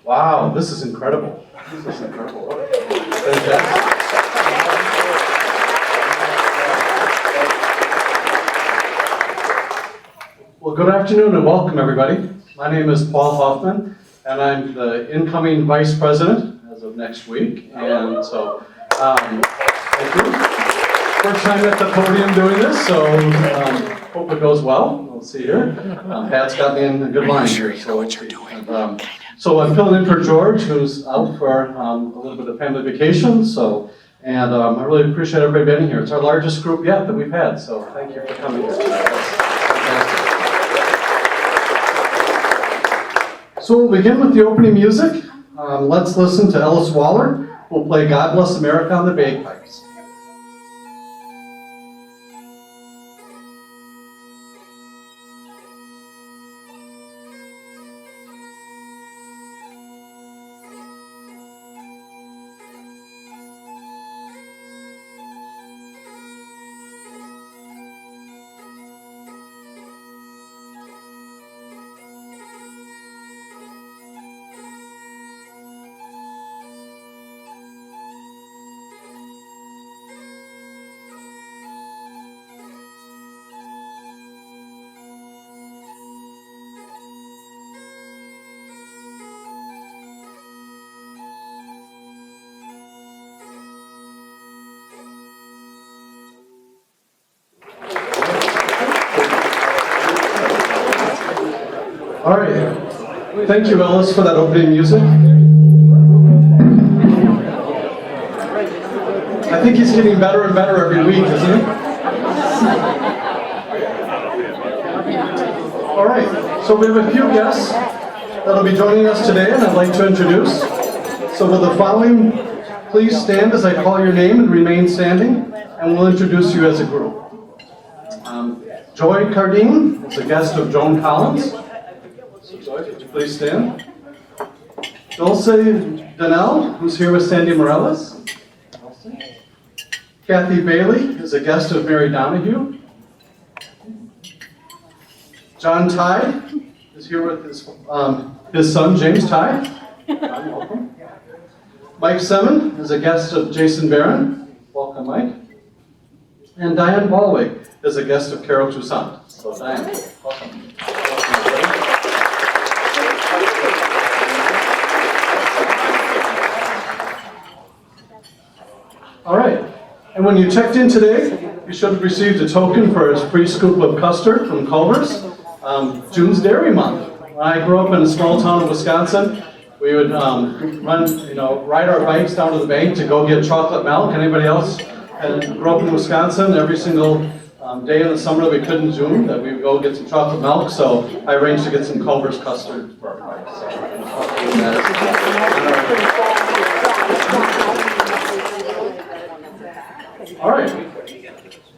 Wow, this is incredible. This is incredible. Fantastic. Well, good afternoon and welcome, everybody. My name is Paul Hoffman, and I'm the incoming Vice President as of next week. And so, thank you. First time at the podium doing this, so hope it goes well. We'll see here. Pat's got me in a good line here. So what you're doing. So I'm filling in for George, who's out for a little bit of family vacation. And I really appreciate everybody being here. It's our largest group yet that we've had, so thank you for coming here tonight. That's fantastic. So we'll begin with the opening music. Let's listen to Ellis Waller, who will play God Bless America on the bagpipes. All right, thank you, Ellis, for that opening music. I think he's getting better and better every week, isn't he? All right, so we have a few guests that'll be joining us today, and I'd like to introduce. So with the following, please stand as I call your name and remain standing, and we'll introduce you as a group. Joy Cardine is a guest of Joan Collins. Joy, could you please stand? Dulce Donnell, who's here with Sandy Morales. Kathy Bailey is a guest of Mary Donahue. John Tye is here with his son, James Tye. John, welcome. Mike Semin is a guest of Jason Barron. Welcome, Mike. And Diane Ballwig is a guest of Carol Toussaint. So, Diane, welcome. All right, and when you checked in today, you should have received a token for a free scoop of custard from Culver's. June's Dairy Month. When I grew up in a small town of Wisconsin, we would ride our bikes down to the bank to go get chocolate milk. Anybody else grew up in Wisconsin? Every single day in the summer that we could in June, that we would go get some chocolate milk. So I arranged to get some Culver's custard for our bikes. All right,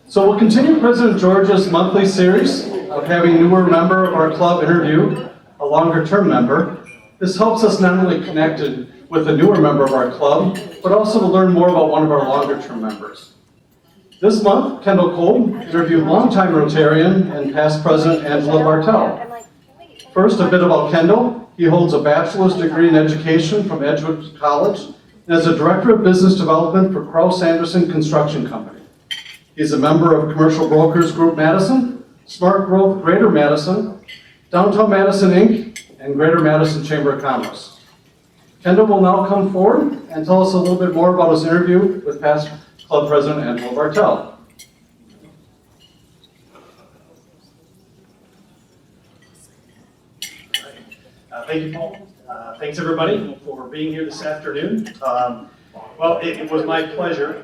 so we'll continue President George's monthly series of having newer member of our club interview a longer-term member. This helps us not only connect with a newer member of our club, but also to learn more about one of our longer-term members. This month, Kendall Cole interviewed longtime Rotarian and past President Angela Bartell. First, a bit about Kendall. He holds a bachelor's degree in education from Edgewood College, and is a Director of Business Development for Kraus Anderson Construction Company. He's a member of Commercial Brokers Group Madison, Smart Growth Greater Madison, Downtown Madison Inc., and Greater Madison Chamber of Commerce. Kendall will now come forward and tell us a little bit more about his interview with past Club President Angela Bartell. Thank you, Paul. Thanks, everybody, for being here this afternoon. Well, it was my pleasure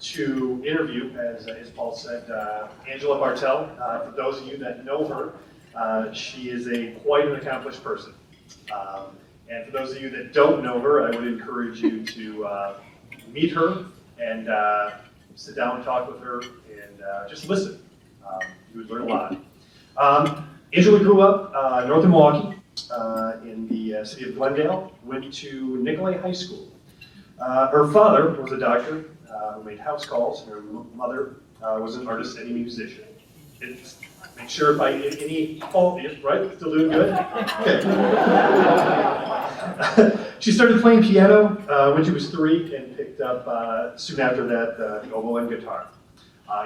to interview, as Paul said, Angela Bartell. For those of you that know her, she is quite an accomplished person. And for those of you that don't know her, I would encourage you to meet her and sit down and talk with her and just listen. You would learn a lot. Angela grew up north of Milwaukee. In the city of Glendale, went to Nicolay High School. Her father was a doctor who made house calls, and her mother was an artist and a musician. Make sure if I hit any fault, right? Still doing good? Okay. She started playing piano when she was 3 and picked up soon after that the oboe and guitar.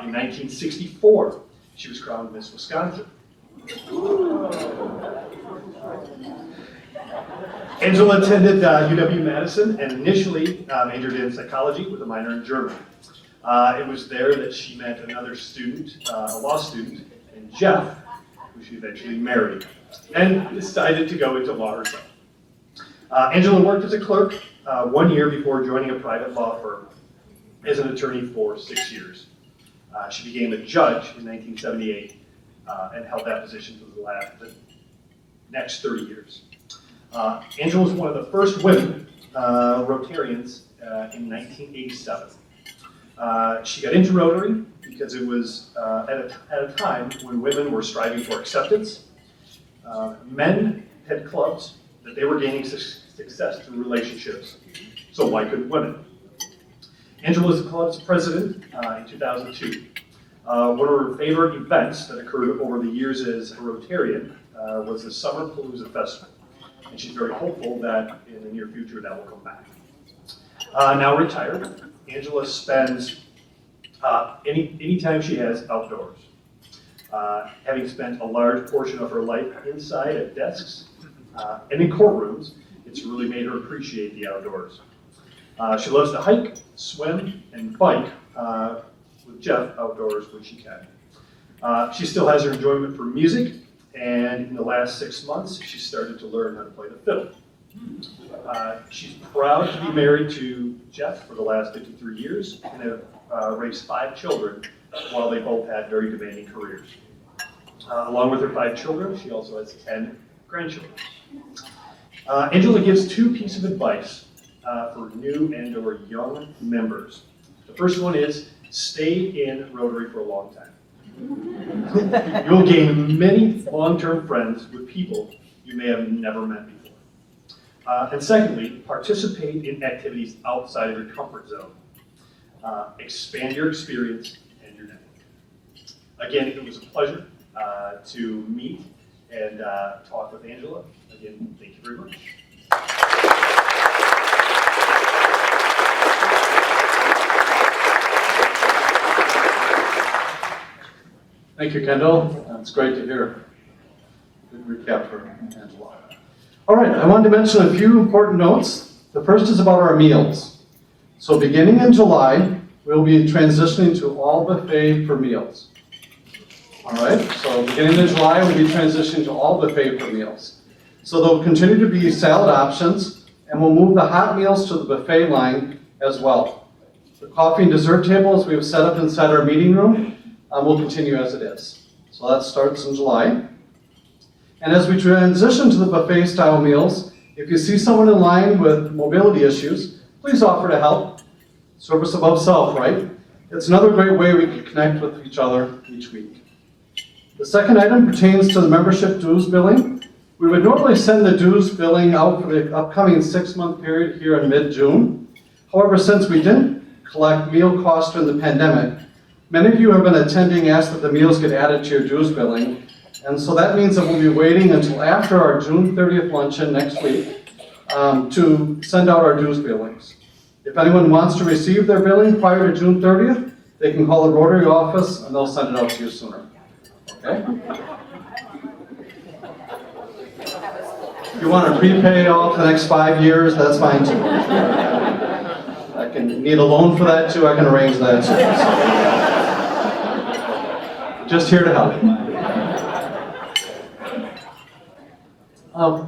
In 1964, she was crowned Miss Wisconsin. Angela attended UW-Madison and initially majored in psychology with a minor in German. It was there that she met another student, a law student, named Jeff, who she eventually married, and decided to go into law herself. Angela worked as a clerk 1 year before joining a private law firm as an attorney for 6 years. She became a judge in 1978 and held that position for the next 30 years. Angela was one of the first women Rotarians in 1987. She got into Rotary because it was at a time when women were striving for acceptance. Men had clubs that they were gaining success through relationships, so why couldn't women? Angela was the club's president in 2002. One of her favorite events that occurred over the years as a Rotarian was the Summer Palooza Festival, and she's very hopeful that in the near future that will come back. Now retired, Angela spends any time she has outdoors. Having spent a large portion of her life inside at desks and in courtrooms, it's really made her appreciate the outdoors. She loves to hike, swim, and bike with Jeff outdoors when she can. She still has her enjoyment for music, and in the last 6 months, she started to learn how to play the fiddle. She's proud to be married to Jeff for the last 53 years and have raised 5 children while they both had very demanding careers. Along with her 5 children, she also has 10 grandchildren. Angela gives 2 pieces of advice for new and or young members. The first one is stay in Rotary for a long time. You'll gain many long-term friends with people you may have never met before. And secondly, participate in activities outside of your comfort zone. Expand your experience and your network. Again, it was a pleasure to meet and talk with Angela. Again, thank you very much. Thank you, Kendall. That's great to hear. Good recap for Angela. All right, I wanted to mention a few important notes. The first is about our meals. So beginning in July, we'll be transitioning to all buffet for meals. All right, so beginning in July, we'll be transitioning to all buffet for meals. So there'll continue to be salad options, and we'll move the hot meals to the buffet line as well. The coffee and dessert tables we have set up inside our meeting room will continue as it is. So that starts in July. And as we transition to the buffet style meals, if you see someone in line with mobility issues, please offer to help. Service above self, right? It's another great way we can connect with each other each week. The second item pertains to the membership dues billing. We would normally send the dues billing out for the upcoming 6-month period here in mid-June. However, since we didn't collect meal costs during the pandemic, many of you have been attending asked that the meals get added to your dues billing. And so that means that we'll be waiting until after our June 30th luncheon next week to send out our dues billings. If anyone wants to receive their billing prior to June 30th, they can call the Rotary office and they'll send it out to you sooner. Okay? If you want to prepay all for the next 5 years, that's fine too. I can need a loan for that too, I can arrange that too. Just here to help.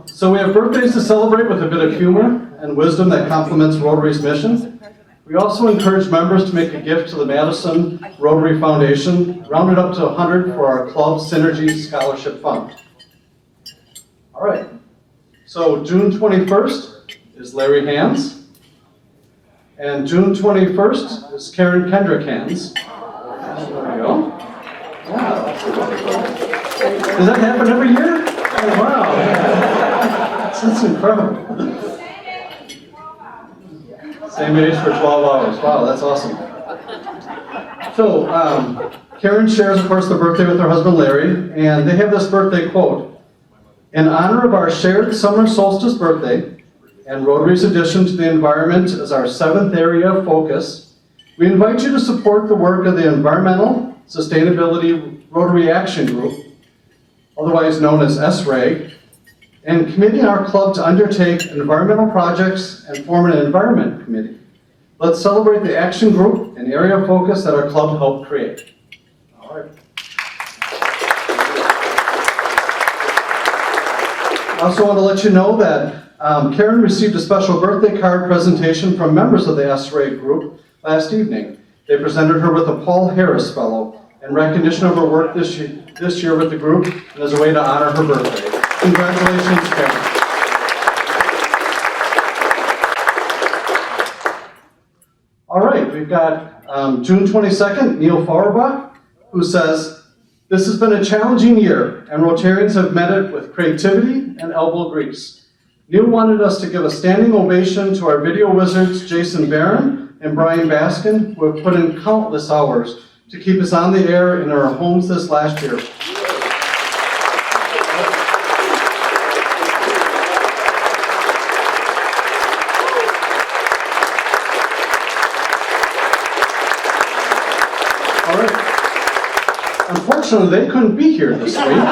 So we have birthdays to celebrate with a bit of humor and wisdom that complements Rotary's mission. We also encourage members to make a gift to the Madison Rotary Foundation, rounded up to 100 for our Club Synergy Scholarship Fund. All right, so June 21st is Larry Hands, and June 21st is Karen Kendrick Hands. There we go. Wow. Does that happen every year? Oh, wow. That's incredible. Same age for 12 hours. Wow, that's awesome. So, Karen shares, of course, the birthday with her husband, Larry, and they have this birthday quote. In honor of our shared summer solstice birthday, and Rotary's addition to the environment as our 7th area of focus, we invite you to support the work of the Environmental Sustainability Rotary Action Group, otherwise known as SRAG, and committing our club to undertake environmental projects and form an environment committee. Let's celebrate the action group and area of focus that our club helped create. All right. I also want to let you know that Karen received a special birthday card presentation from members of the SRAG group last evening. They presented her with a Paul Harris Fellow in recognition of her work this year with the group and as a way to honor her birthday. Congratulations, Karen. All right, we've got June 22nd, Neil Fauerbach, who says, "This has been a challenging year, and Rotarians have met it with creativity and elbow grease. Neil wanted us to give a standing ovation to our video wizards, Jason Barron and Brian Baskin, who have put in countless hours to keep us on the air in our homes this last year." All right. Unfortunately, they couldn't be here this week.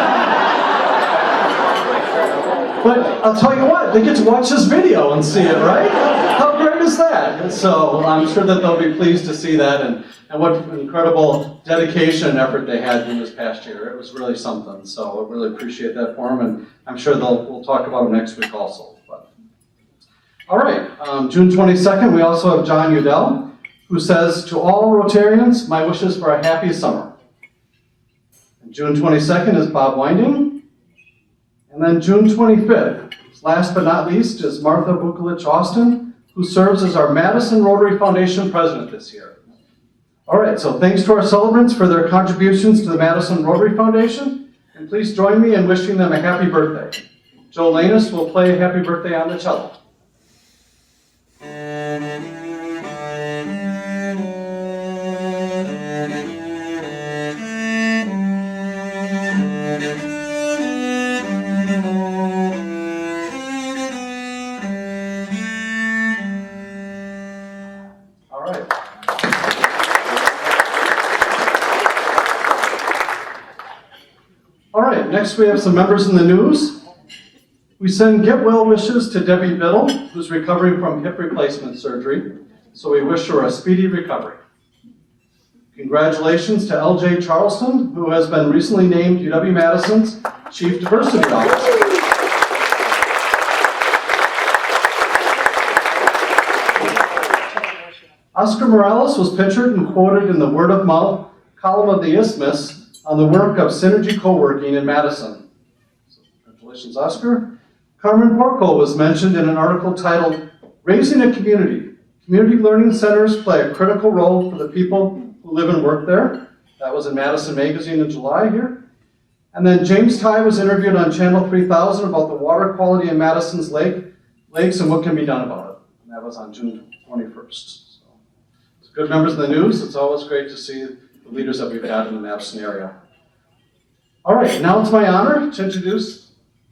But I'll tell you what, they get to watch this video and see it, right? How great is that? And so I'm sure that they'll be pleased to see that and what incredible dedication and effort they had in this past year. It was really something. So I really appreciate that for them, and I'm sure we'll talk about it next week also. But. All right, June 22nd, we also have John Udell, who says, "To all Rotarians, my wishes for a happy summer." And June 22nd is Bob Winding. And then June 25th, last but not least, is Martha Bukolich Austin, who serves as our Madison Rotary Foundation president this year. All right, so thanks to our celebrants for their contributions to the Madison Rotary Foundation, and please join me in wishing them a happy birthday. Joe Lanus will play Happy Birthday on the cello. Next, we have some members in the news. We send get well wishes to Debbie Biddle, who's recovering from hip replacement surgery. So we wish her a speedy recovery. Congratulations to LJ Charleston, who has been recently named UW-Madison's Chief Diversity Officer. Oscar Morales was pictured and quoted in the Word of Mouth column of the Isthmus on the work of Synergy Co-working in Madison. So, congratulations, Oscar. Carmen Porco was mentioned in an article titled, "Raising a Community. Community Learning Centers play a critical role for the people who live and work there." That was in Madison Magazine in July here. And then James Ty was interviewed on Channel 3000 about the water quality in Madison's lakes and what can be done about it. And that was on June 21st. So good members of the news. It's always great to see the leaders that we've had in the Madison area. All right, now it's my honor to introduce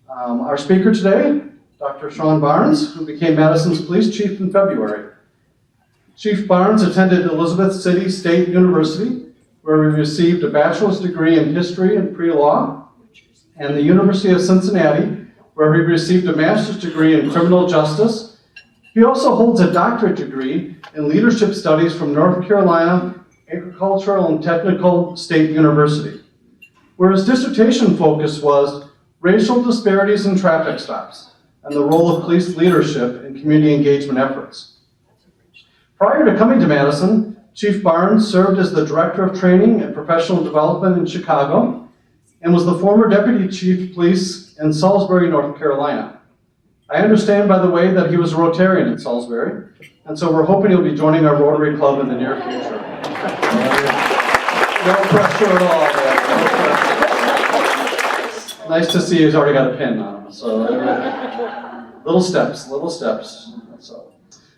our speaker today, Dr. Shon Barnes, who became Madison's police chief in February. Chief Barnes attended Elizabeth City State University, where he received a bachelor's degree in history and pre-law, and the University of Cincinnati, where he received a master's degree in criminal justice. He also holds a doctorate degree in leadership studies from North Carolina Agricultural and Technical State University, where his dissertation focus was racial disparities in traffic stops and the role of police leadership in community engagement efforts. Prior to coming to Madison, Chief Barnes served as the Director of Training and Professional Development in Chicago and was the former Deputy Chief of Police in Salisbury, North Carolina. I understand, by the way, that he was a Rotarian in Salisbury, and so we're hoping he'll be joining our Rotary Club in the near future. No pressure at all. No nice to see he's already got a pin on him. So little steps. So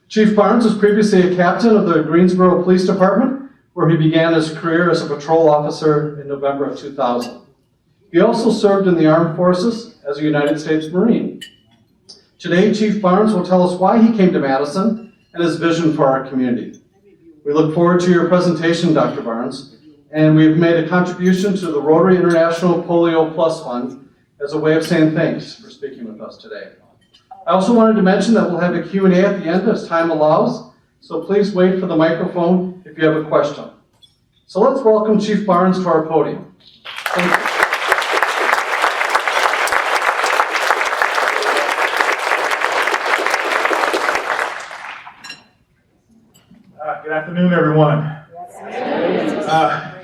Chief Barnes was previously a captain of the Greensboro Police Department, where he began his career as a patrol officer in November of 2000. He also served in the Armed Forces as a United States Marine. Today, Chief Barnes will tell us why he came to Madison and his vision for our community. We look forward to your presentation, Dr. Barnes, and we've made a contribution to the Rotary International Polio Plus Fund as a way of saying thanks for speaking with us today. I also wanted to mention that we'll have a Q&A at the end as time allows, so please wait for the microphone if you have a question. So let's welcome Chief Barnes to our podium. Thank you. Good afternoon, everyone.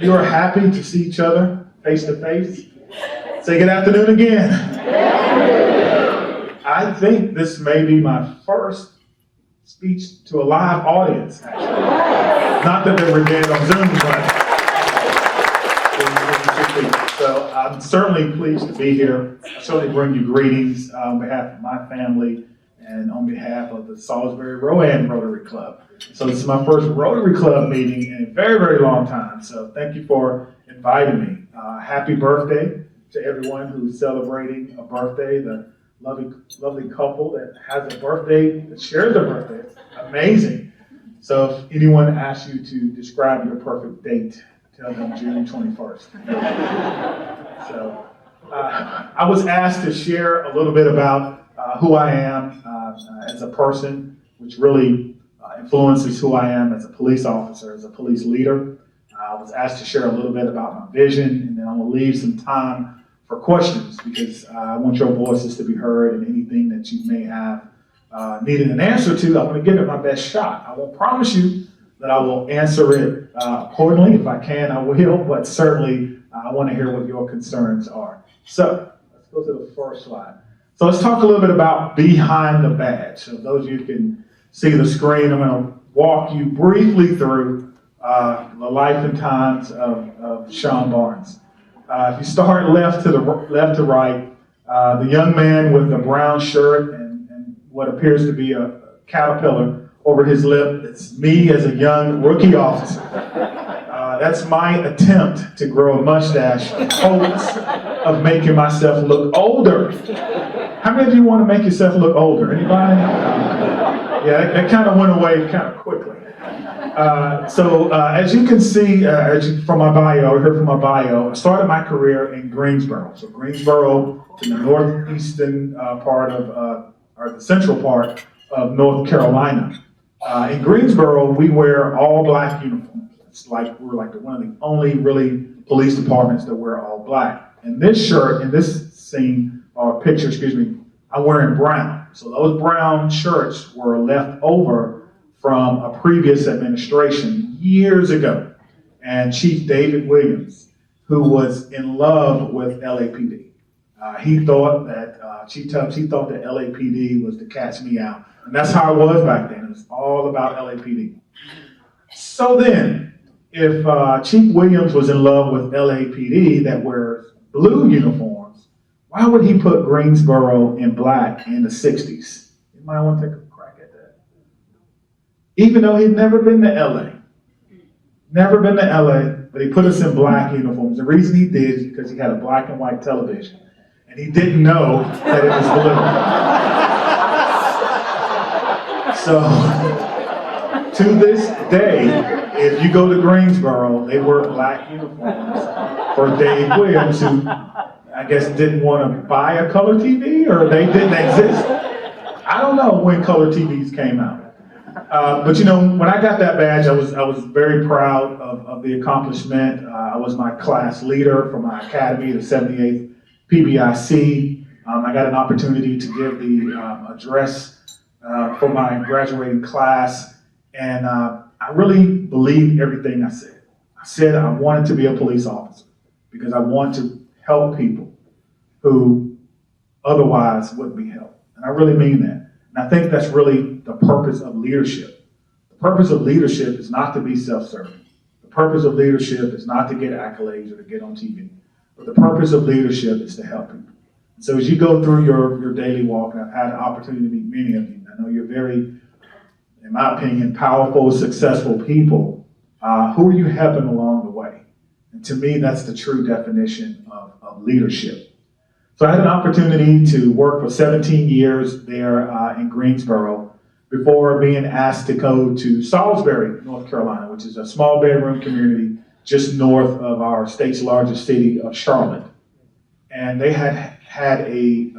You are happy to see each other face to face. Say good afternoon again. I think this may be my first speech to a live audience, actually. Not that they were dead on Zoom, but so I'm certainly pleased to be here. I certainly bring you greetings on behalf of my family and on behalf of the Salisbury Rowan Rotary Club. So this is my first Rotary Club meeting in a very, very long time. So thank you for inviting me. Happy birthday to everyone who's celebrating a birthday. The lovely couple that has a birthday, that shares a birthday. It's amazing. So if anyone asks you to describe your perfect date, tell them June 21st. So I was asked to share a little bit about who I am as a person, which really influences who I am as a police officer, as a police leader. I was asked to share a little bit about my vision, and then I'm going to leave some time for questions because I want your voices to be heard, and anything that you may have needed an answer to, I'm going to give it my best shot. I won't promise you that I will answer it accordingly. If I can, I will, but certainly I want to hear what your concerns are. So let's go to the first slide. So let's talk a little bit about behind the badge. So those of you who can see the screen, I'm going to walk you briefly through the life and times of Shon Barnes. If you start left to right, the young man with the brown shirt and what appears to be a caterpillar over his lip, it's me as a young rookie officer. That's my attempt to grow a mustache in hopes of making myself look older. How many of you want to make yourself look older? Anybody? Yeah, that kind of went away kind of quickly. So as you can see from my bio, or heard from my bio, I started my career in Greensboro. So Greensboro in the northeastern part of, or the central part of North Carolina. In Greensboro, we wear all black uniforms. It's like we're like one of the only really police departments that wear all black. And this shirt, in this scene, or picture, excuse me, I'm wearing brown. So those brown shirts were left over from a previous administration years ago. And Chief David Williams, who was in love with LAPD. He thought that, Chief Tubbs, he thought that LAPD was to catch me out. And that's how it was back then. It was all about LAPD. So then, if Chief Williams was in love with LAPD that wears blue uniforms, why would he put Greensboro in black in the 60s? You might want to take a crack at that. Even though he'd never been to LA. Never been to LA, but he put us in black uniforms. The reason he did is because he had a black and white television. And he didn't know that it was blue. So, to this day, if you go to Greensboro, they wear black uniforms for Dave Williams, who I guess didn't want to buy a color TV, or they didn't exist. I don't know when color TVs came out. But you know, when I got that badge, I was very proud of the accomplishment. I was my class leader for my academy, the 78th PBIC. I got an opportunity to give the address for my graduating class, and I really believed everything I said. I said I wanted to be a police officer because I want to help people who otherwise wouldn't be helped. And I really mean that. And I think that's really the purpose of leadership. The purpose of leadership is not to be self-serving. The purpose of leadership is not to get accolades or to get on TV. But the purpose of leadership is to help people. And so as you go through your daily walk, and I've had an opportunity to meet many of you, I know you're very, in my opinion, powerful, successful people. Who are you helping along the way? And to me, that's the true definition of leadership. So I had an opportunity to work for 17 years there in Greensboro before being asked to go to Salisbury, North Carolina, which is a small bedroom community just north of our state's largest city of Charlotte. And they had a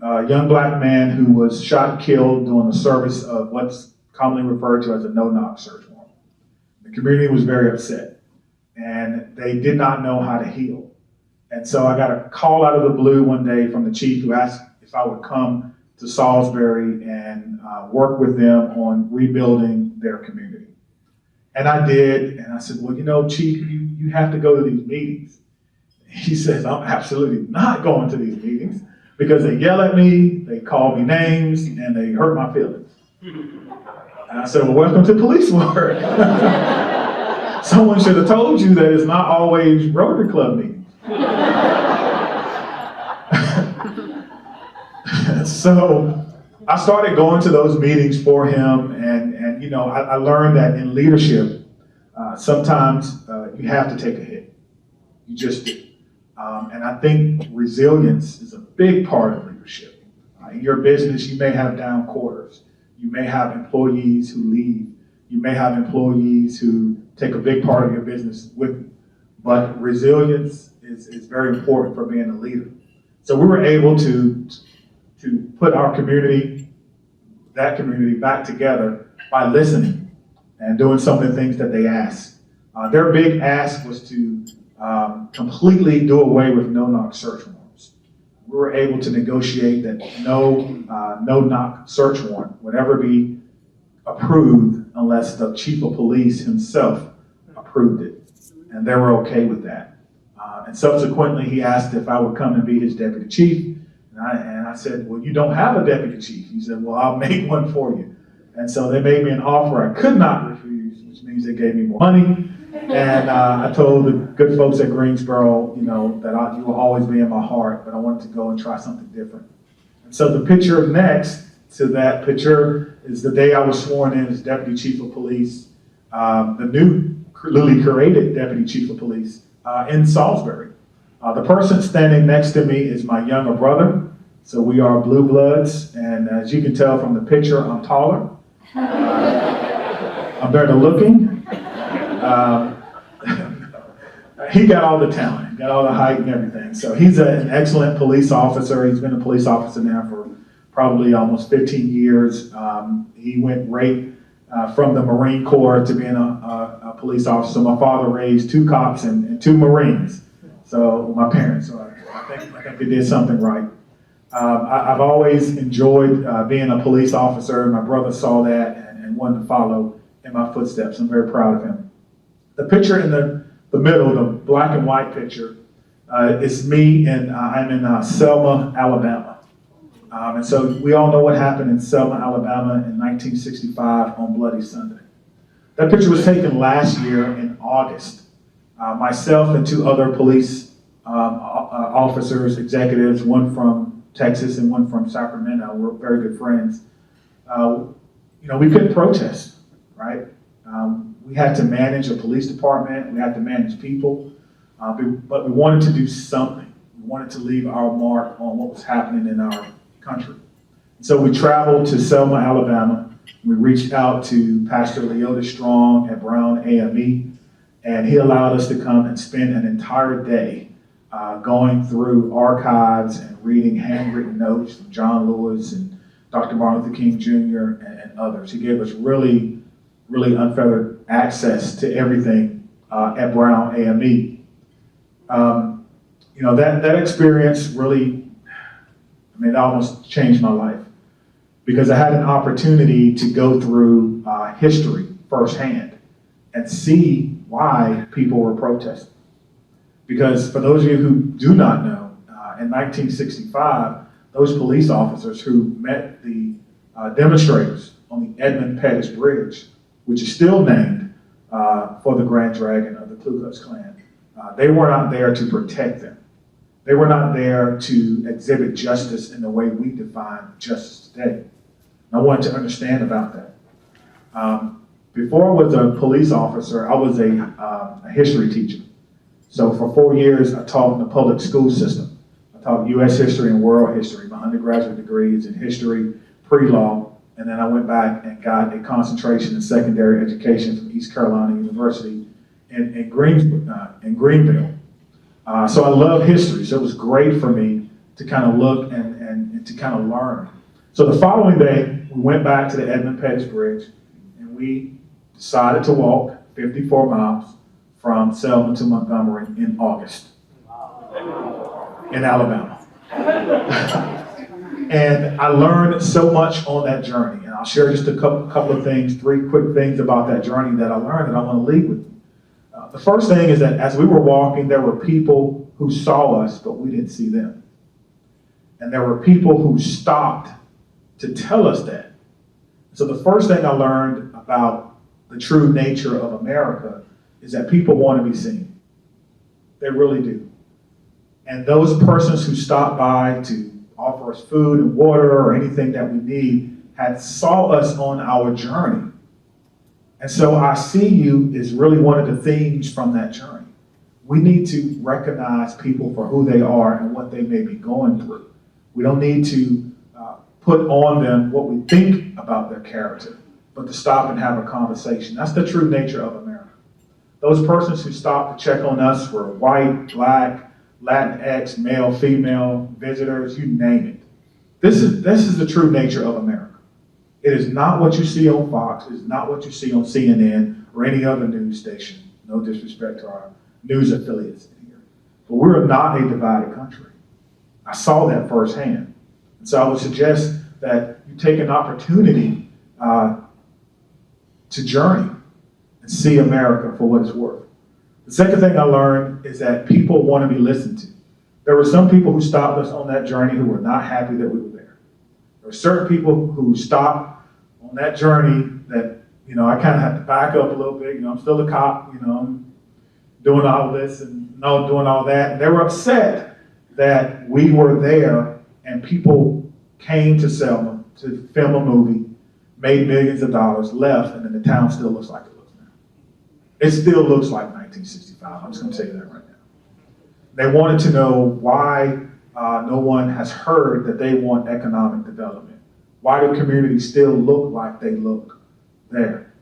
young black man who was shot and killed during the service of what's commonly referred to as a no-knock search warrant. The community was very upset, and they did not know how to heal. And so I got a call out of the blue one day from the chief who asked if I would come to Salisbury and work with them on rebuilding their community. And I did, and I said, well, you know, chief, you have to go to these meetings. He says, I'm absolutely not going to these meetings because they yell at me, they call me names, and they hurt my feelings. And I said, well, welcome to police work. Someone should have told you that it's not always Rotary Club meetings. So I started going to those meetings for him, and you know, I learned that in leadership, sometimes you have to take a hit. You just do. And I think resilience is a big part of leadership. In your business, you may have down quarters. You may have employees who leave. You may have employees who take a big part of your business with you. But resilience is very important for being a leader. So we were able to put our community, that community, back together by listening and doing some of the things that they asked. Their big ask was to completely do away with no-knock search warrants. We were able to negotiate that no-knock search warrant would ever be approved unless the chief of police himself approved it, and they were okay with that. And subsequently, he asked if I would come and be his deputy chief, and I said, well, you don't have a deputy chief. He said, well, I'll make one for you. And so they made me an offer I could not refuse, which means they gave me more money. And I told the good folks at Greensboro, you know, that you will always be in my heart, but I wanted to go and try something different. And so the picture next to that picture is the day I was sworn in as Deputy Chief of Police, the newly created Deputy Chief of Police in Salisbury. The person standing next to me is my younger brother, so we are blue bloods, and as you can tell from the picture, I'm taller. I'm better looking. He got all the talent, got all the height and everything. So he's an excellent police officer. He's been a police officer now for probably almost 15 years. He went right from the Marine Corps to being a police officer. My father raised 2 cops and 2 Marines. So my parents, so I think they did something right. I've always enjoyed being a police officer. My brother saw that and wanted to follow in my footsteps. I'm very proud of him. The picture in the middle, the black and white picture, is me, and I'm in Selma, Alabama. And so we all know what happened in Selma, Alabama in 1965 on Bloody Sunday. That picture was taken last year in August. Myself and 2 other police officers, executives, one from Texas and one from Sacramento, we're very good friends. You know, we couldn't protest, right? We had to manage a police department, we had to manage people, but we wanted to do something. We wanted to leave our mark on what was happening in our country. So we traveled to Selma, Alabama. We reached out to Pastor Leota Strong at Brown AME, and he allowed us to come and spend an entire day going through archives and reading handwritten notes from John Lewis and Dr. Martin Luther King Jr. and others. He gave us really unfettered access to everything at Brown AME. You know, that experience really, it almost changed my life because I had an opportunity to go through history firsthand and see why people were protesting. Because for those of you who do not know, in 1965, those police officers who met the demonstrators on the Edmund Pettus Bridge, which is still named for the Grand Dragon of the Ku Klux Klan, they were not there to protect them. They were not there to exhibit justice in the way we define justice today. And I wanted to understand about that. Before I was a police officer, I was a history teacher. So for 4 years, I taught in the public school system. I taught U.S. history and world history. My undergraduate degree is in history, pre-law, and then I went back and got a concentration in secondary education from East Carolina University in Greenville. So I love history, so it was great for me to kind of look and to kind of learn. So the following day, we went back to the Edmund Pettus Bridge, and we decided to walk 54 miles from Selma to Montgomery in August in Alabama. And I learned so much on that journey, and I'll share just a couple of things, 3 quick things about that journey that I learned that I want to leave with you. The first thing is that as we were walking, there were people who saw us, but we didn't see them. And there were people who stopped to tell us that. So the first thing I learned about the true nature of America is that people want to be seen. They really do. And those persons who stopped by to offer us food and water or anything that we need had saw us on our journey. And so I see you is really one of the themes from that journey. We need to recognize people for who they are and what they may be going through. We don't need to put on them what we think about their character, but to stop and have a conversation. That's the true nature of America. Those persons who stopped to check on us were white, black, Latinx, male, female, visitors, you name it. This is the true nature of America. It is not what you see on Fox. It is not what you see on CNN or any other news station. No disrespect to our news affiliates in here. But we're not a divided country. I saw that firsthand. And so I would suggest that you take an opportunity to journey and see America for what it's worth. The second thing I learned is that people want to be listened to. There were some people who stopped us on that journey who were not happy that we were there. There were certain people who stopped on that journey that, I kind of had to back up a little bit. I'm still a cop, I'm doing all this and doing all that. And they were upset that we were there and people came to Selma to film a movie, made millions of dollars, left, and then the town still looks like it looks now. It still looks like 1965. I'm just going to tell you that right now. They wanted to know why no one has heard that they want economic development. Why do communities still look like they look there?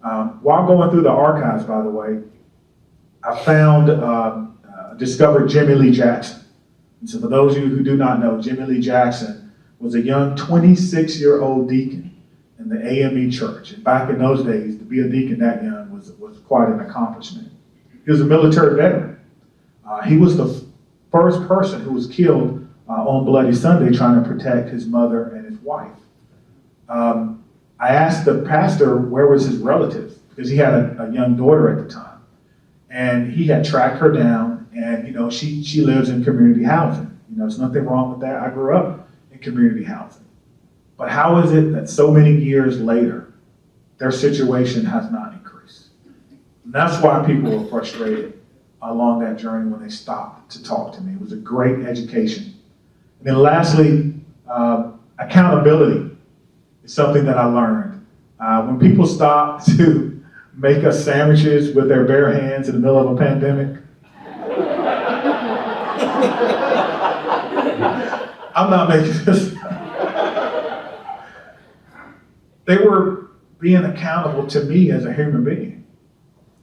While going through the archives, by the way, I found, discovered Jimmy Lee Jackson. And so for those of you who do not know, Jimmy Lee Jackson was a young 26-year-old deacon in the AME church. And back in those days, to be a deacon that young was quite an accomplishment. He was a military veteran. He was the first person who was killed on Bloody Sunday trying to protect his mother and his wife. I asked the pastor where was his relatives, because he had a young daughter at the time. And he had tracked her down, and she lives in community housing. There's nothing wrong with that. I grew up in community housing. But how is it that so many years later, their situation has not increased? And that's why people were frustrated along that journey when they stopped to talk to me. It was a great education. And then lastly, accountability is something that I learned. When people stop to make us sandwiches with their bare hands in the middle of a pandemic, I'm not making this up. They were being accountable to me as a human being.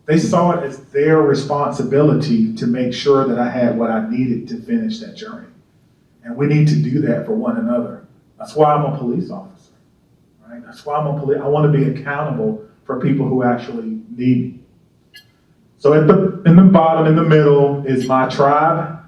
They saw it as their responsibility to make sure that I had what I needed to finish that journey. And we need to do that for one another. That's why I'm a police officer, right? That's why I want to be accountable for people who actually need me. So in the bottom, in the middle, is my tribe.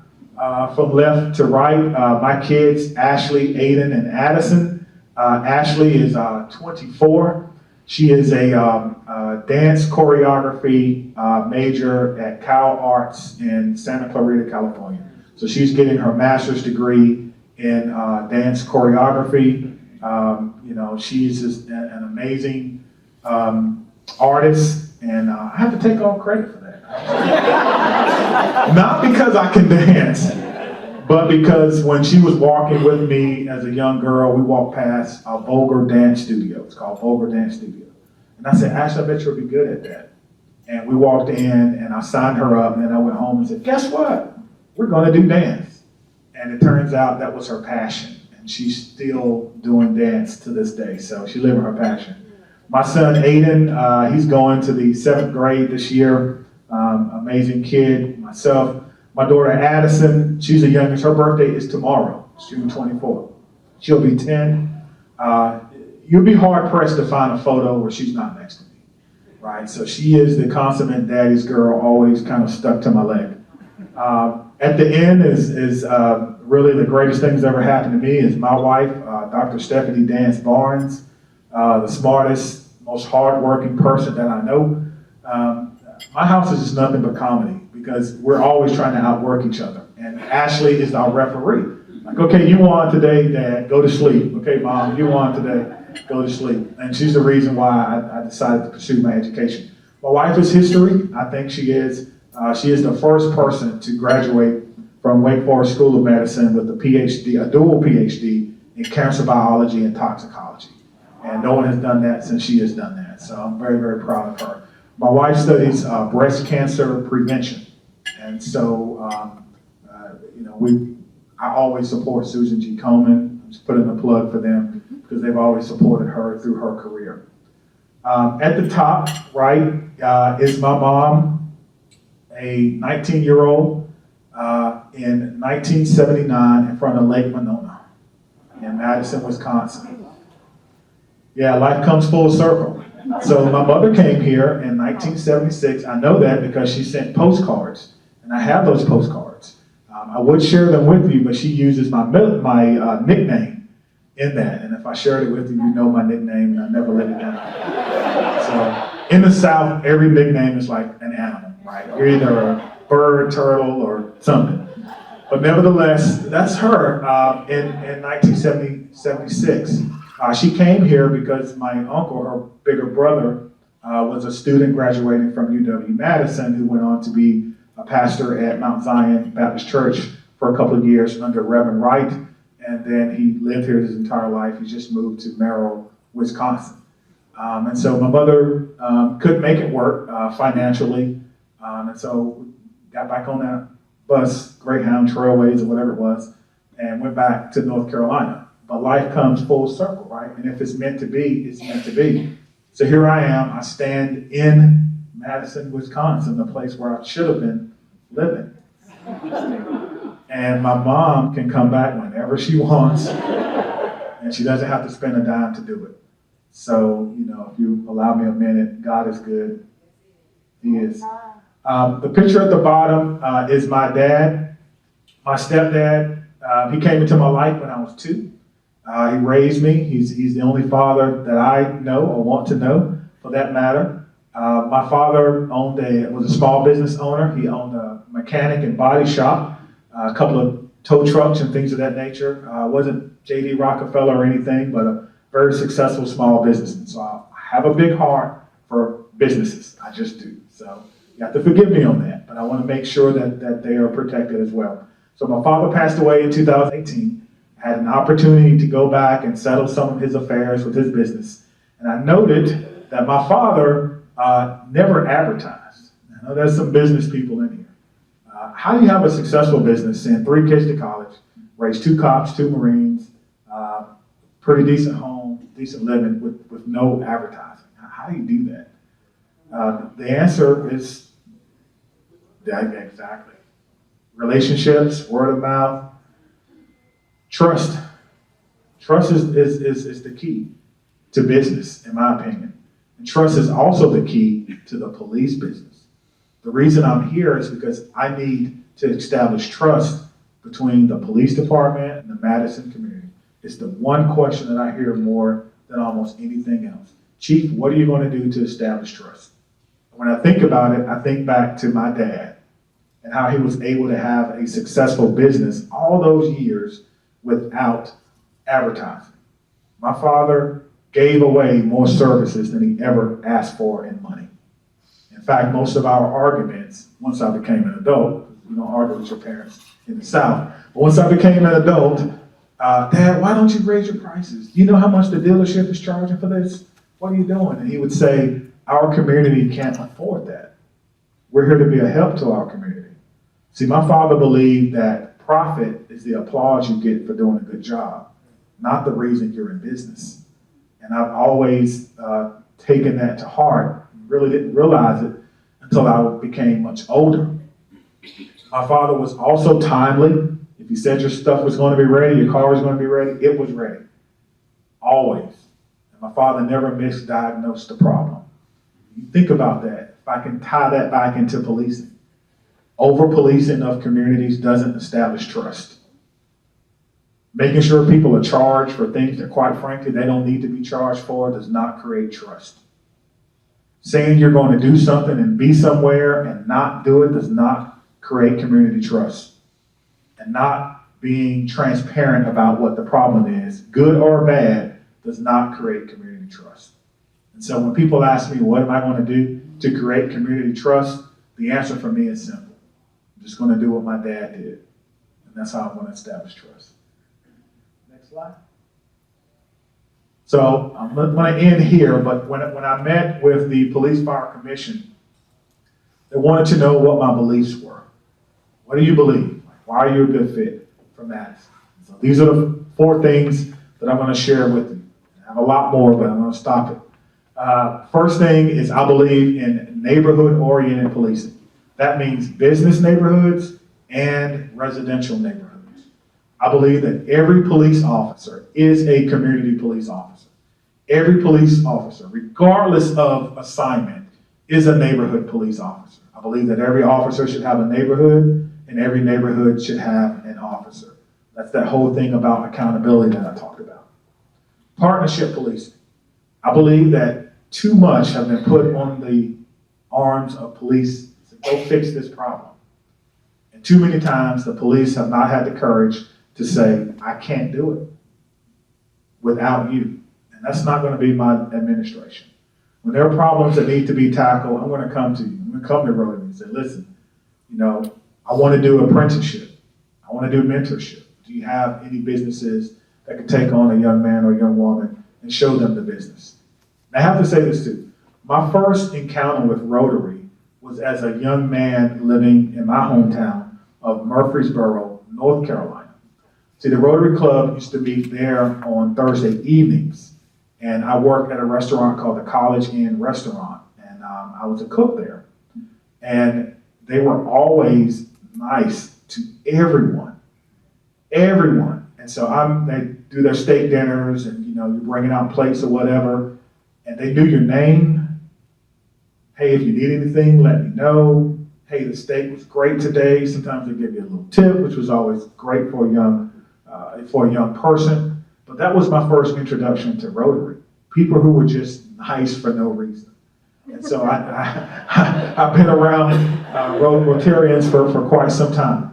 From left to right, my kids, Ashley, Aiden, and Addison. Ashley is 24. She is a dance choreography major at Cal Arts in Santa Clarita, California. So she's getting her master's degree in dance choreography. She's just an amazing artist, and I have to take all credit for that. Not because I can dance, but because when she was walking with me as a young girl, we walked past a vulgar dance studio. It's called Vulgar Dance Studio. And I said, Ashley, I bet you'll be good at that. And we walked in, and I signed her up, and then I went home and said, guess what? We're going to do dance. And it turns out that was her passion. And she's still doing dance to this day. So she's living her passion. My son, Aiden, he's going to the 7th grade this year. Amazing kid. Myself, my daughter, Madison, she's the youngest. Her birthday is tomorrow, June 24th. She'll be 10. You'll be hard pressed to find a photo where she's not next to me, right? So she is the consummate daddy's girl, always kind of stuck to my leg. At the end is really the greatest thing that's ever happened to me is my wife, Dr. Stephanie Dance Barnes, the smartest, most hardworking person that I know. My house is just nothing but comedy because we're always trying to outwork each other. And Ashley is our referee. Like, okay, you won today, Dad, go to sleep. Okay, Mom, you won today, go to sleep. And she's the reason why I decided to pursue my education. My wife is history. I think she is. She is the first person to graduate from Wake Forest School of Medicine with a PhD, a dual PhD in cancer biology and toxicology. And no one has done that since she has done that. So I'm very, very proud of her. My wife studies breast cancer prevention. And so, I always support Susan G. Komen. I'm just putting a plug for them because they've always supported her through her career. At the top, right, is my mom, a 19-year-old in 1979 in front of Lake Monona in Madison, Wisconsin. Yeah, life comes full circle. So my mother came here in 1976. I know that because she sent postcards, and I have those postcards. I would share them with you, but she uses my nickname in that. And if I shared it with you, you know my nickname, and I never let it down. So in the South, every nickname is like an animal, right? You're either a bird, turtle, or something. But nevertheless, that's her in 1976. She came here because my uncle, her bigger brother, was a student graduating from UW-Madison who went on to be a pastor at Mount Zion Baptist Church for a couple of years under Reverend Wright, and then he lived here his entire life. He just moved to Merrill, Wisconsin. And so my mother couldn't make it work financially, and so got back on that bus, Greyhound, Trailways, or whatever it was, and went back to North Carolina. But life comes full circle, right? And if it's meant to be, it's meant to be. So here I am. I stand in Madison, Wisconsin, the place where I should have been living. And my mom can come back whenever she wants, and she doesn't have to spend a dime to do it. So, if you allow me a minute, God is good. He is. The picture at the bottom is my dad, my stepdad. He came into my life when I was 2. He raised me. He's the only father that I know or want to know, for that matter. My father was a small business owner. He owned a mechanic and body shop, a couple of tow trucks and things of that nature. Wasn't J.D. Rockefeller or anything, but a very successful small business. And so I have a big heart for businesses. I just do. So you have to forgive me on that, but I want to make sure that they are protected as well. So my father passed away in 2018. I had an opportunity to go back and settle some of his affairs with his business. And I noted that my father never advertised. I know there's some business people in here. How do you have a successful business, send 3 kids to college, raise 2 cops, 2 Marines, pretty decent home, decent living with no advertising? How do you do that? The answer is exactly. Relationships, word of mouth, trust. Trust is the key to business, in my opinion. And trust is also the key to the police business. The reason I'm here is because I need to establish trust between the police department and the Madison community. It's the one question that I hear more than almost anything else. Chief, what are you going to do to establish trust? When I think about it, I think back to my dad and how he was able to have a successful business all those years without advertising. My father gave away more services than he ever asked for in money. In fact, most of our arguments, once I became an adult, you don't argue with your parents in the South, but once I became an adult, Dad, why don't you raise your prices? You know how much the dealership is charging for this? What are you doing? And he would say, our community can't afford that. We're here to be a help to our community. See, my father believed that profit is the applause you get for doing a good job, not the reason you're in business. And I've always taken that to heart, really didn't realize it until I became much older. My father was also timely. If he said your stuff was going to be ready, your car was going to be ready, it was ready. Always. And my father never misdiagnosed the problem. You think about that. If I can tie that back into policing. Over-policing of communities doesn't establish trust. Making sure people are charged for things that, quite frankly, they don't need to be charged for does not create trust. Saying you're going to do something and be somewhere and not do it does not create community trust. And not being transparent about what the problem is, good or bad, does not create community trust. And so when people ask me, what am I going to do to create community trust? The answer for me is simple. I'm just going to do what my dad did. And that's how I want to establish trust. Next slide. So I'm going to end here, but when I met with the Police Fire Commission, they wanted to know what my beliefs were. What do you believe? Why are you a good fit for Madison? So these are the 4 things that I'm going to share with you. I have a lot more, but I'm going to stop it. First thing is I believe in neighborhood-oriented policing. That means business neighborhoods and residential neighborhoods. I believe that every police officer is a community police officer. Every police officer, regardless of assignment, is a neighborhood police officer. I believe that every officer should have a neighborhood and every neighborhood should have an officer. That's that whole thing about accountability that I talked about. Partnership policing. I believe that too much has been put on the arms of police to go fix this problem. And too many times the police have not had the courage to say, I can't do it without you. And that's not going to be my administration. When there are problems that need to be tackled, I'm going to come to you. I'm going to come to Rotary and say, listen, I want to do apprenticeship. I want to do mentorship. Do you have any businesses that can take on a young man or a young woman and show them the business? And I have to say this too. My first encounter with Rotary was as a young man living in my hometown of Murfreesboro, North Carolina. See, the Rotary Club used to meet there on Thursday evenings, and I worked at a restaurant called the College Inn Restaurant, and I was a cook there. And they were always nice to everyone. And so they do their steak dinners, and you're bringing out plates or whatever, and they knew your name. Hey, if you need anything, let me know. Hey, the steak was great today. Sometimes they give you a little tip, which was always great for a young person. But that was my first introduction to Rotary. People who were just nice for no reason. And so I've been around Rotarians for quite some time.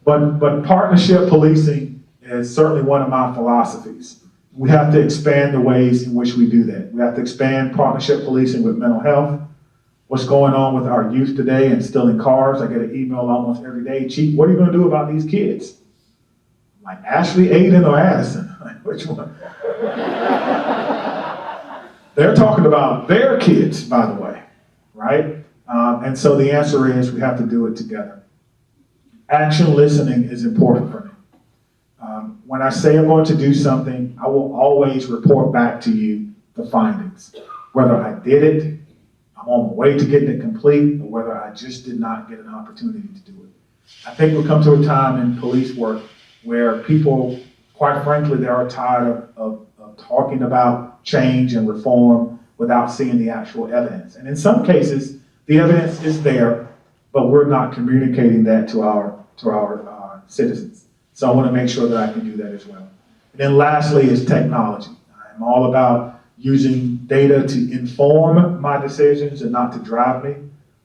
But partnership policing is certainly one of my philosophies. We have to expand the ways in which we do that. We have to expand partnership policing with mental health. What's going on with our youth today and stealing cars? I get an email almost every day. Chief, what are you going to do about these kids? Like Ashley, Aiden, or Addison? Like, which one? They're talking about their kids, by the way, right? And so the answer is we have to do it together. Action listening is important for me. When I say I'm going to do something, I will always report back to you the findings. Whether I did it, I'm on my way to getting it complete, or whether I just did not get an opportunity to do it. I think we'll come to a time in police work where people, quite frankly, they are tired of talking about change and reform without seeing the actual evidence. And in some cases, the evidence is there, but we're not communicating that to our citizens. So I want to make sure that I can do that as well. And then lastly is technology. I'm all about using data to inform my decisions and not to drive me.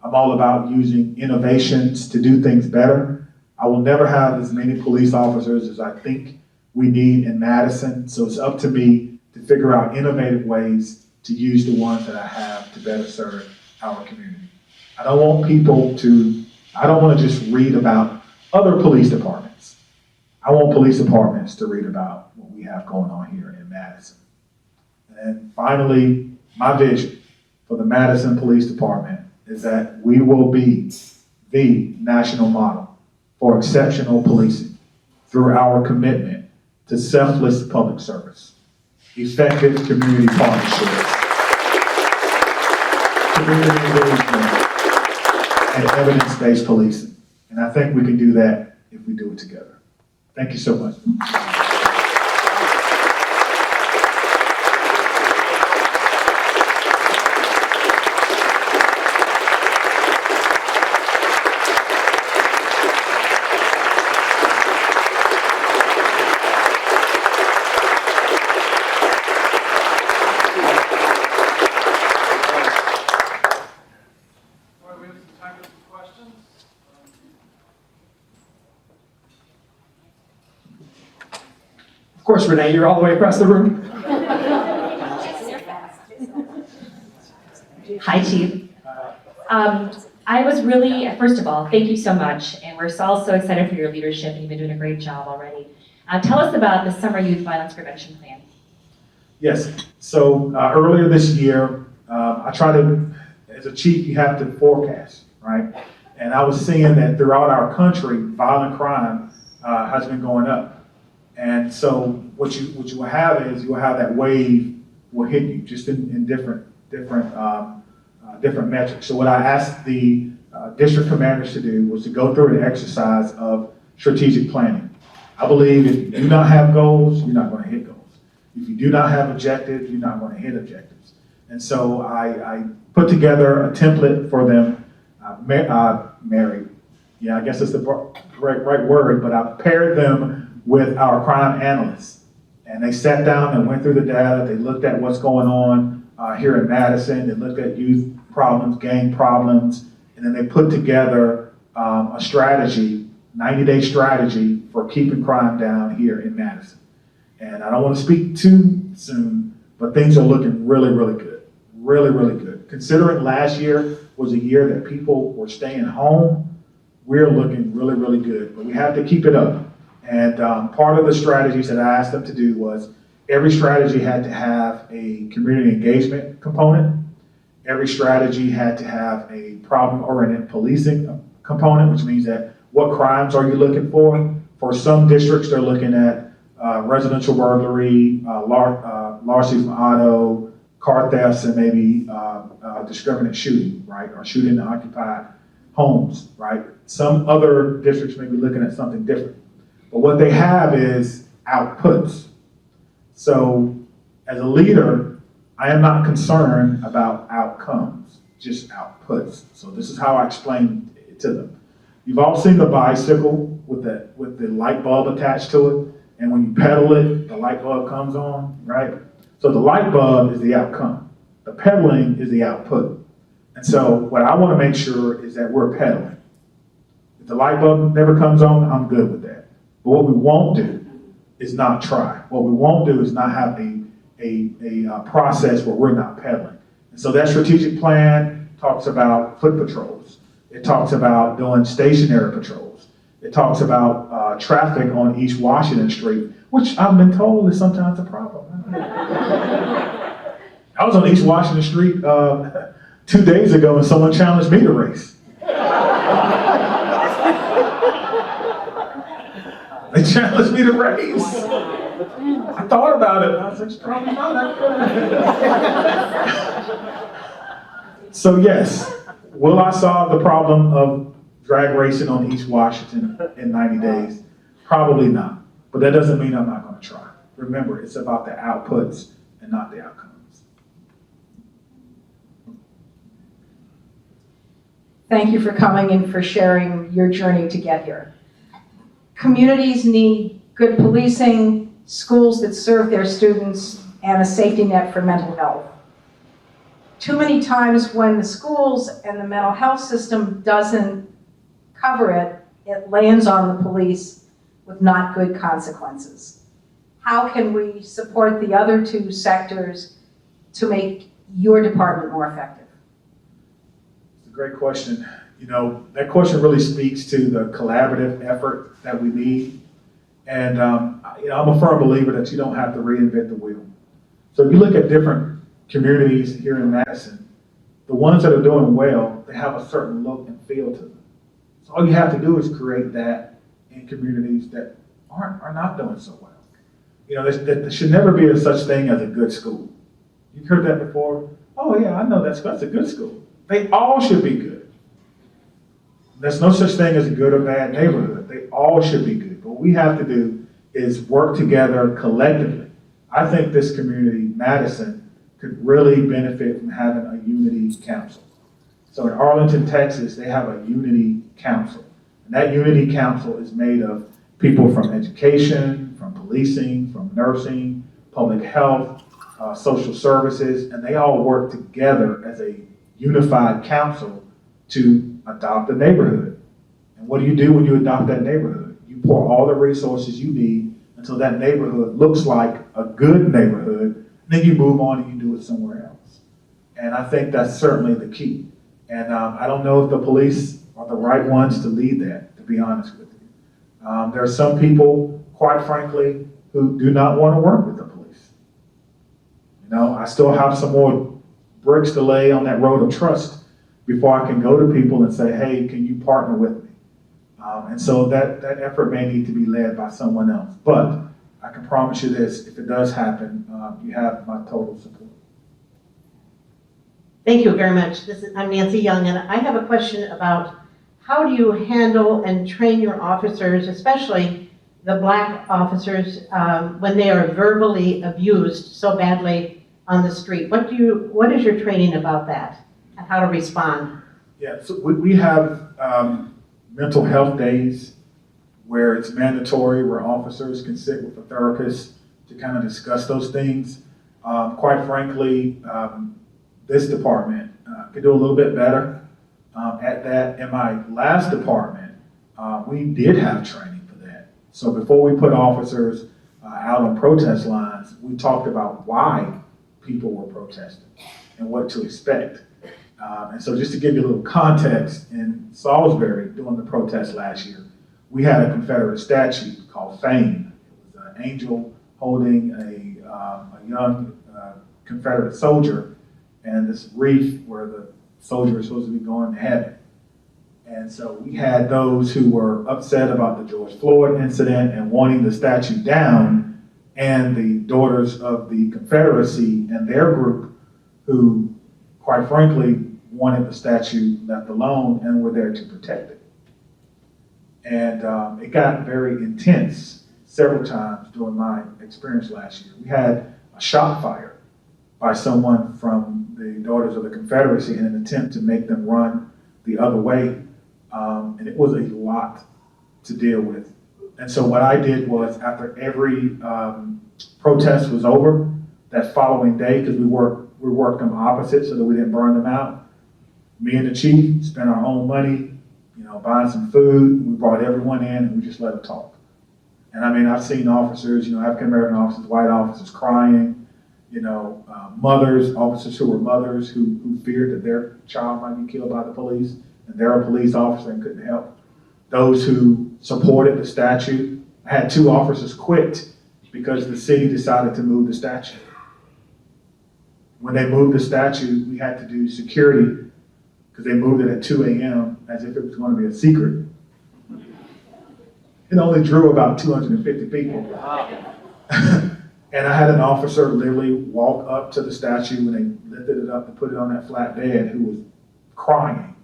I'm all about using innovations to do things better. I will never have as many police officers as I think we need in Madison, so it's up to me to figure out innovative ways to use the ones that I have to better serve our community. I don't want to just read about other police departments. I want police departments to read about what we have going on here in Madison. And finally, my vision for the Madison Police Department is that we will be the national model for exceptional policing. through our commitment to selfless public service, effective community partnerships, community engagement, and evidence-based policing. And I think we can do that if we do it together. Thank you so much. Of course, Renee, you're all the way across the room. Hi, Chief. I was really, first of all, thank you so much, and we're all so excited for your leadership, and you've been doing a great job already. Tell us about the Summer Youth Violence Prevention Plan. Yes, so earlier this year, I try to, as a chief, you have to forecast, right? And I was seeing that throughout our country, violent crime has been going up. And so what you will have is you'll have that wave will hit you just in different metrics. So what I asked the district commanders to do was to go through an exercise of strategic planning. I believe if you do not have goals, you're not going to hit goals. If you do not have objectives, you're not going to hit objectives. And so I put together a template for them, married. Yeah, I guess that's the right word, but I paired them with our crime analysts. And they sat down and went through the data. They looked at what's going on here in Madison. They looked at youth problems, gang problems, and then they put together a strategy, 90-day strategy for keeping crime down here in Madison. And I don't want to speak too soon, but things are looking really, really good. Really, really good. Considering last year was a year that people were staying home, we're looking really, really good. But we have to keep it up. And part of the strategies that I asked them to do was every strategy had to have a community engagement component. Every strategy had to have a problem-oriented policing component, which means that what crimes are you looking for? For some districts, they're looking at residential burglary, larceny from auto, car thefts, and maybe discriminate shooting, right? Or shooting in occupied homes, right? Some other districts may be looking at something different. But what they have is outputs. So as a leader, I am not concerned about outcomes, just outputs. So this is how I explain it to them. You've all seen the bicycle with the light bulb attached to it, and when you pedal it, the light bulb comes on, right? So the light bulb is the outcome. The pedaling is the output. And so what I want to make sure is that we're pedaling. If the light bulb never comes on, I'm good with that. But what we won't do is not try. What we won't do is not have a process where we're not pedaling. And so that strategic plan talks about foot patrols. It talks about doing stationary patrols. It talks about traffic on East Washington Street, which I've been told is sometimes a problem. I was on East Washington Street 2 days ago and someone challenged me to race. They challenged me to race. I thought about it. I was like, it's probably not that good. So yes, will I solve the problem of drag racing on East Washington in 90 days? Probably not. But that doesn't mean I'm not going to try. Remember, it's about the outputs and not the outcomes. Thank you for coming and for sharing your journey to get here. Communities need good policing, schools that serve their students, and a safety net for mental health. Too many times when the schools and the mental health system doesn't cover it, it lands on the police with not good consequences. How can we support the other two sectors to make your department more effective? It's a great question. You know, that question really speaks to the collaborative effort that we need. And, you know, I'm a firm believer that you don't have to reinvent the wheel. So if you look at different communities here in Madison, the ones that are doing well, they have a certain look and feel to them. So all you have to do is create that in communities that are not doing so well. You know, there should never be a such thing as a good school. You've heard that before? Oh yeah, I know that's a good school. They all should be good. There's no such thing as a good or bad neighborhood. They all should be good. But what we have to do is work together collectively. I think this community, Madison, could really benefit from having a unity council. So in Arlington, Texas, they have a unity council. And that unity council is made of people from education, from policing, from nursing, public health, social services, and they all work together as a unified council to adopt a neighborhood. And what do you do when you adopt that neighborhood? You pour all the resources you need until that neighborhood looks like a good neighborhood, and then you move on and you do it somewhere else. And I think that's certainly the key. And I don't know if the police are the right ones to lead that, to be honest with you. There are some people, quite frankly, who do not want to work with the police. You know, I still have some more bricks to lay on that road of trust before I can go to people and say, hey, can you partner with me? And so that effort may need to be led by someone else. But I can promise you this, if it does happen, you have my total support. Thank you very much. I'm Nancy Young, and I have a question about how do you handle and train your officers, especially the Black officers, when they are verbally abused so badly on the street? What is your training about that and how to respond? Yeah, so we have mental health days where it's mandatory, where officers can sit with a therapist to kind of discuss those things. Quite frankly, this department could do a little bit better at that. In my last department, we did have training for that. So before we put officers out on protest lines, we talked about why people were protesting and what to expect. And so just to give you a little context, in Salisbury during the protest last year, we had a Confederate statue called Fame. It was an angel holding a young Confederate soldier and this wreath where the soldier is supposed to be going to heaven. And so we had those who were upset about the George Floyd incident and wanting the statue down, and the Daughters of the Confederacy and their group who, quite frankly, wanted the statue left alone and were there to protect it. And it got very intense several times during my experience last year. We had a shot fired by someone from the Daughters of the Confederacy in an attempt to make them run the other way. And it was a lot to deal with. And so what I did was, after every protest was over, that following day, because we worked them opposite so that we didn't burn them out, me and the chief spent our own money, buying some food. We brought everyone in and we just let them talk. And I mean, I've seen officers, African American officers, white officers crying, mothers, officers who were mothers who feared that their child might be killed by the police, and they're a police officer and couldn't help. Those who supported the statue. I had 2 officers quit because the city decided to move the statue. When they moved the statue, we had to do security because they moved it at 2 a.m. as if it was going to be a secret. It only drew about 250 people. And I had an officer literally walk up to the statue when they lifted it up to put it on that flat bed, who was crying,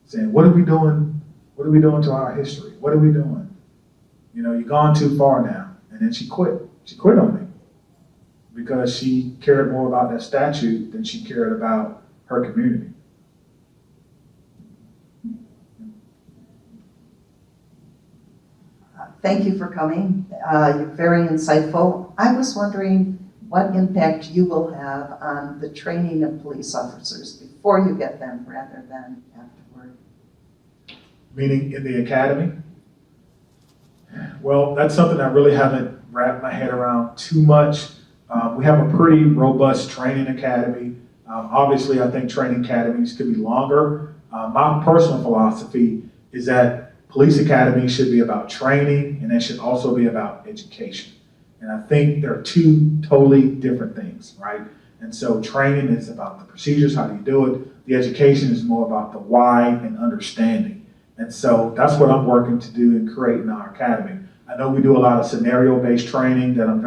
saying, what are we doing? What are we doing to our history? What are we doing? You've gone too far now. And then she quit. She quit on me because she cared more about that statue than she cared about her community. Thank you for coming. You're very insightful. I was wondering what impact you will have on the training of police officers before you get them rather than afterward. Meaning in the academy? Well, that's something I really haven't wrapped my head around too much. We have a pretty robust training academy. Obviously, I think training academies could be longer. My personal philosophy is that police academy should be about training, and it should also be about education. And I think they're 2 totally different things, right? And so training is about the procedures, how do you do it? The education is more about the why and understanding. And so that's what I'm working to do and create in our academy. I know we do a lot of scenario-based training that I'm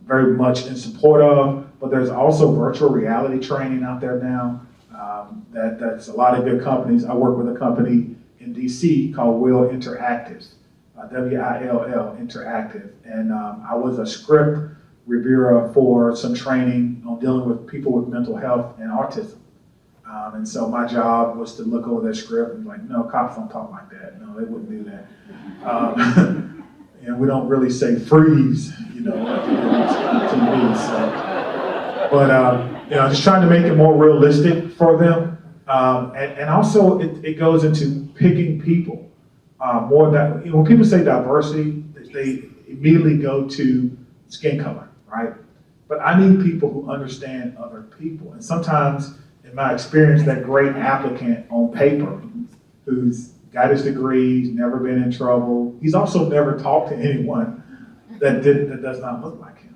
very much in support of, but there's also virtual reality training out there now. That's a lot of good companies. I work with a company in DC called Will Interactive, WILL Interactive, and I was a script reviewer for some training on dealing with people with mental health and autism. And so my job was to look over their script and like, no, cops don't talk like that. No, they wouldn't do that. And we don't really say freeze, you know, like you do on TV. So. But, you know, just trying to make it more realistic for them. And also it goes into picking people. More that, you know, when people say diversity, they immediately go to skin color, right? But I need people who understand other people. And sometimes, in my experience, that great applicant on paper who's got his degrees, never been in trouble, he's also never talked to anyone that does not look like him,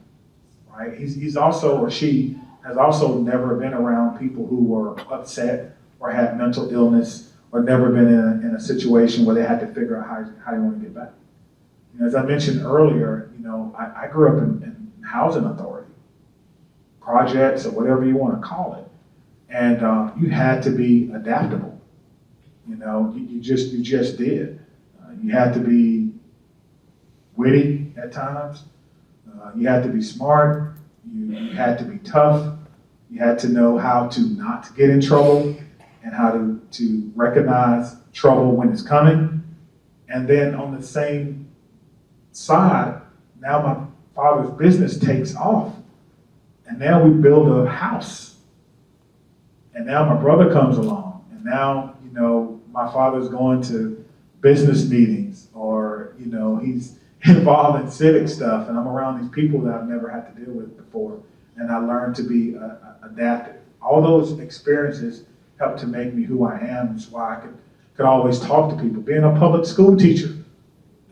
right? He's also, or she has also never been around people who were upset or had mental illness or never been in a situation where they had to figure out how you want to get back. You know, as I mentioned earlier, you know, I grew up in housing authority, projects or whatever you want to call it. And you had to be adaptable. You know, you just did. You had to be witty at times. You had to be smart. You had to be tough. You had to know how to not get in trouble and how to recognize trouble when it's coming. And then on the same side, now my father's business takes off. And now we build a house. And now my brother comes along, and now, you know, my father's going to business meetings, or, you know, he's involved in civic stuff, and I'm around these people that I've never had to deal with before, and I learned to be adaptive. All those experiences helped to make me who I am. That's why I could always talk to people. Being a public school teacher,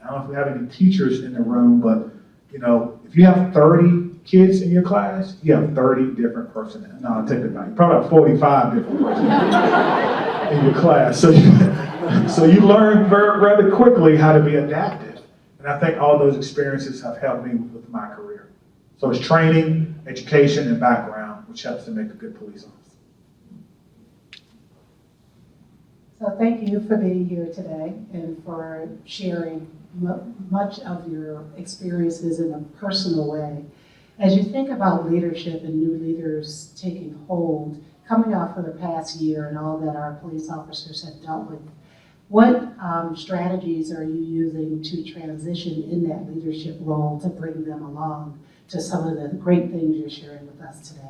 I don't know if we have any teachers in the room, but, you know, if you have 30 kids in your class, you have 30 different personalities. No, I'll take it back. You probably have 45 different personalities in your class. So you learn rather quickly how to be adaptive. And I think all those experiences have helped me with my career. So it's training, education, and background, which helps to make a good police officer. So thank you for being here today and for sharing much of your experiences in a personal way. As you think about leadership and new leaders taking hold, coming off of the past year and all that our police officers have dealt with, what strategies are you using to transition in that leadership role to bring them along to some of the great things you're sharing with us today?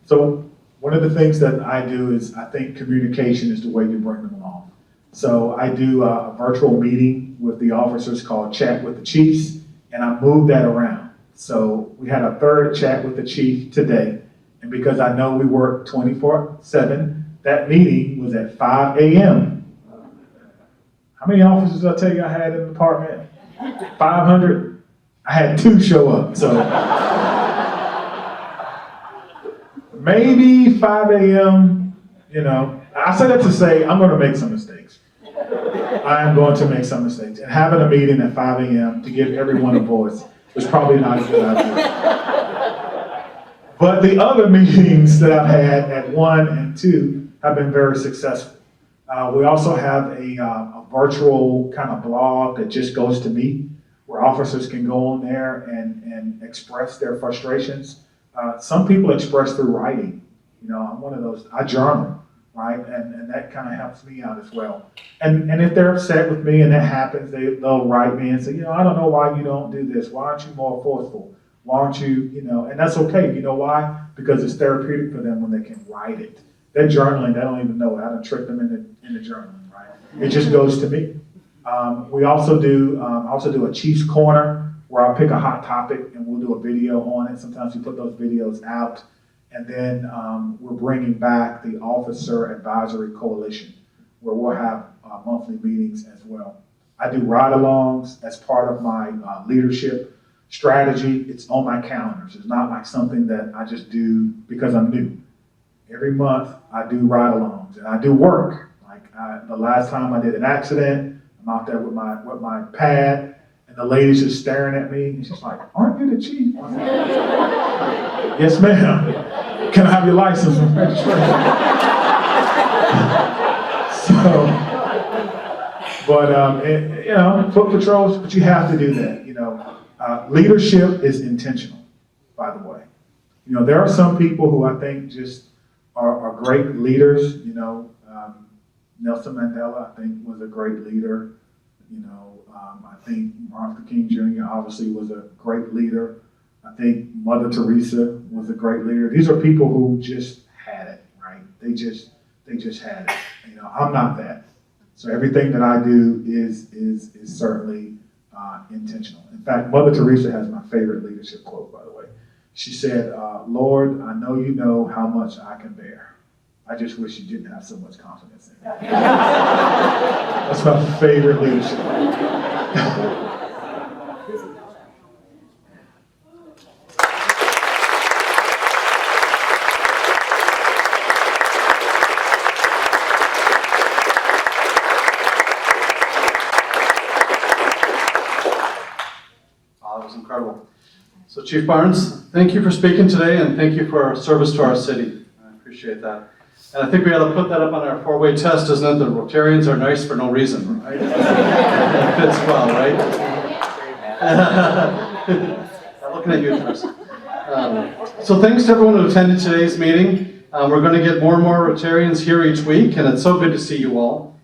So one of the things that I do is I think communication is the way you bring them along. So I do a virtual meeting with the officers called Chat with the Chiefs, and I move that around. So we had a third chat with the chief today, and because I know we work 24/7, that meeting was at 5 a.m. How many officers did I tell you I had in the department? 500? I had 2 show up, so maybe 5 a.m., you know. I say that to say I'm going to make some mistakes. I am going to make some mistakes. And having a meeting at 5 a.m. to give everyone a voice was probably not a good idea. But the other meetings that I've had at 1 and 2 have been very successful. We also have a virtual kind of blog that just goes to me, where officers can go on there and express their frustrations. Some people express through writing. You know, I'm one of those, I journal, right? And that kind of helps me out as well. And if they're upset with me and that happens, they'll write me and say, you know, I don't know why you don't do this. Why aren't you more forceful? Why aren't you, you know, and that's okay. You know why? Because it's therapeutic for them when they can write it. They're journaling, they don't even know it. I done tricked them into journaling, right? It just goes to me. We also do a Chief's Corner, where I'll pick a hot topic and we'll do a video on it. Sometimes we put those videos out. And then we're bringing back the Officer Advisory Coalition, where we'll have monthly meetings as well. I do ride-alongs as part of my leadership strategy. It's on my calendars. It's not like something that I just do because I'm new. Every month I do ride-alongs and I do work. Like the last time I did an accident, I'm out there with my pad, and the lady's just staring at me, and she's like, "Aren't you the chief?" I'm like, "Yes, ma'am. Can I have your license and registration?" Foot patrols, but you have to do that. Leadership is intentional, by the way. There are some people who I think just are great leaders. Nelson Mandela, I think, was a great leader. I think Martin Luther King Jr. obviously was a great leader. I think Mother Teresa was a great leader. These are people who just had it, right? They just had it. I'm not that. So everything that I do is certainly intentional. In fact, Mother Teresa has my favorite leadership quote, by the way. She said, "Lord, I know you know how much I can bear. I just wish you didn't have so much confidence in me." That's my favorite leadership. That was incredible. So Chief Barnes, thank you for speaking today, and thank you for our service to our city. I appreciate that. And I think we ought to put that up on our four-way test, isn't it? The Rotarians are nice for no reason, right? That fits well, right? I'm looking at you, Chris. So thanks to everyone who attended today's meeting. We're going to get more and more Rotarians here each week, and it's so good to see you all.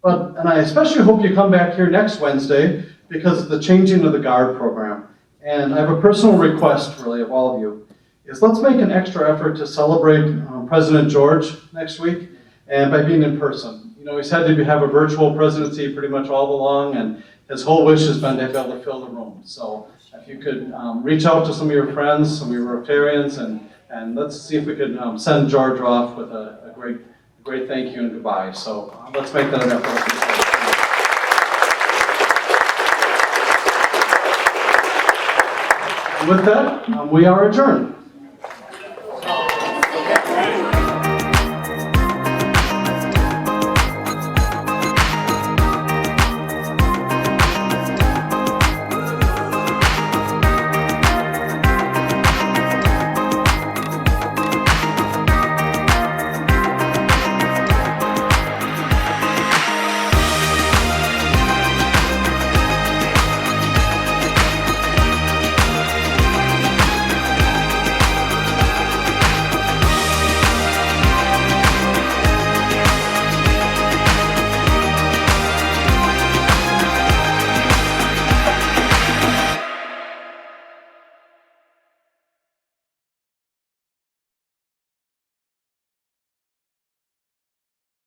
And I especially hope you come back here next Wednesday because of the changing of the guard program. And I have a personal request, really, of all of you, is let's make an extra effort to celebrate President George next week, and by being in person. He's had to have a virtual presidency pretty much all along, and his whole wish has been to be able to fill the room. So if you could reach out to some of your friends, some of your Rotarians, and let's see if we could send George off with a great thank you and goodbye. So let's make that an effort. With that, we are adjourned.